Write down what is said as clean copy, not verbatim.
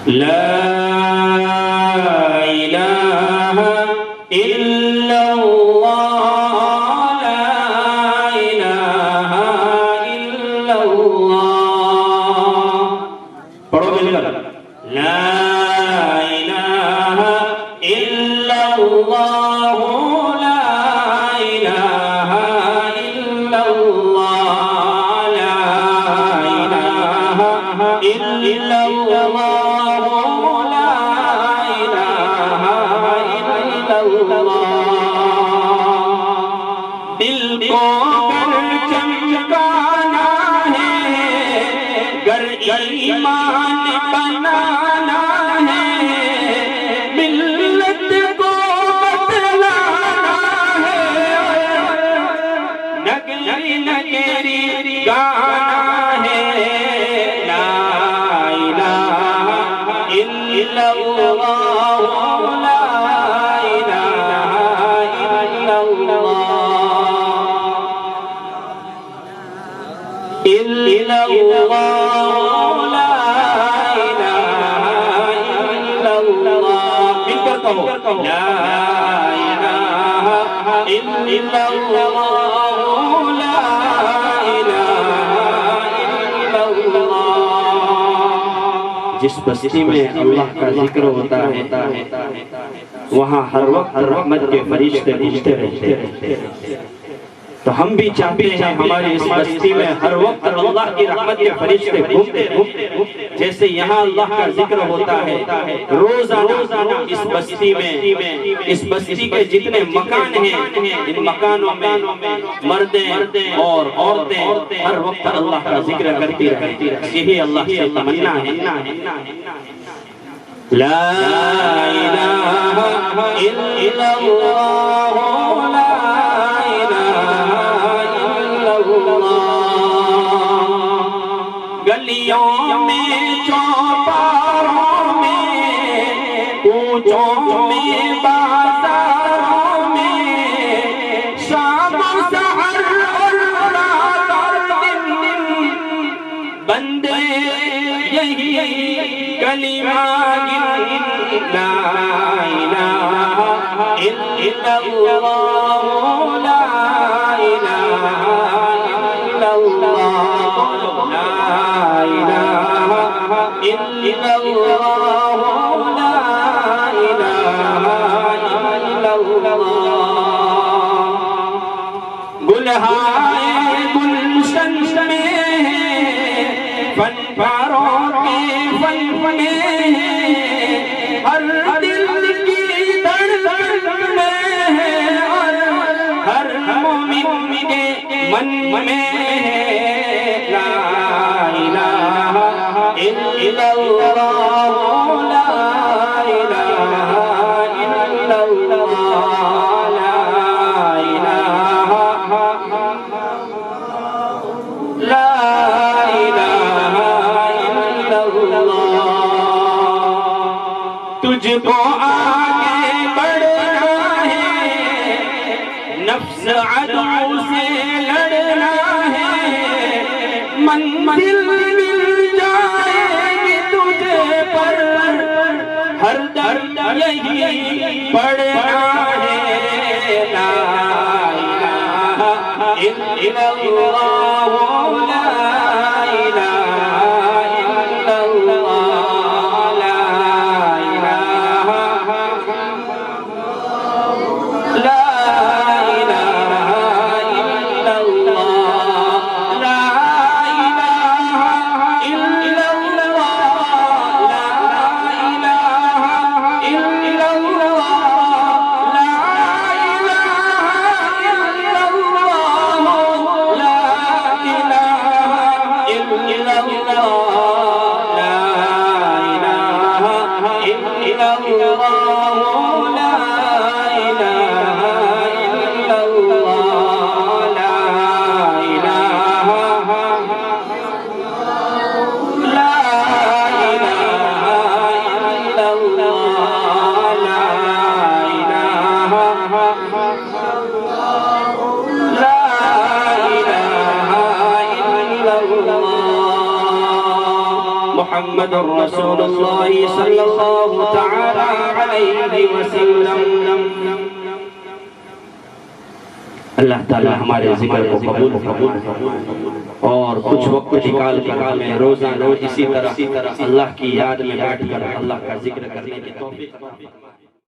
لا الہ الا اللہ لا الہ الا اللہ پڑھو مل کر لا الہ الا اللہ لا الہ الا اللہ لا الہ الا اللہ لا الہ الا اللہ دل کو گر چمکانا ہے گر ایمان بنانا ہے ملت کو بتلانا ہے نگری نگری گانا ہے لا الہ الا اللہ لا الہ الا اللہ الا اللہ لا الہ الا اللہ مل کر کہو لا الہ الا اللہ لا الہ الا اللہ جس بستی میں اللہ کا ذکر ہوتا ہے وہاں ہر وقت رحمت کے فرشتے گھومتے رہتے ہیں تو ہم بھی چاہتے ہیں ہماری اس بستی میں ہر وقت اللہ کی رحمت کے فرشتے گھومتے رہیں جیسے یہاں اللہ کا ذکر ہوتا ہے روزانہ اس بستی کے جتنے مکان ہیں ان مکانوں میں مردیں اور عورتیں ہر وقت اللہ کا ذکر کرتی رہتی یہی اللہ سے تمنا ہے لا الہ الا اللہ لا گلیوں میں چوپاروں میں کوچوں میں بازاروں میں شام و سحر اور رات اور دن بندے یہی کلمہ لا الہ الا اللہ لا الہ الا اللہ لا الہ الا اللہ لا الہ الا اللہ گلہائے گلشن میں فن پاروں کے فن میں ہر دل کی دھڑکن میں اور ہر مومن کے من میں لا الہ الا اللہ لا الہ الا اللہ لا الہ لا الہ الا اللہ تجھ کو آگے بڑھنا ہے نفس عدو سے لڑنا ہے منزل مل جائے گی تجھے پر ہر درد یہی پڑھنا ہے لا الہ الا اللہ لا الہ الا اللہ لا الہ لا الہ الا اللہ لا محمد رسول اللہ صلی اللہ تعالی علیہ وسلم۔ اللہ تعالی ہمارے ذکر کو قبول اور کچھ وقت نکال میں روزانہ اسی طرح اللہ کی یاد میں بیٹھ کر اللہ کا ذکر کرنے کی توفیق عطا فرمائے۔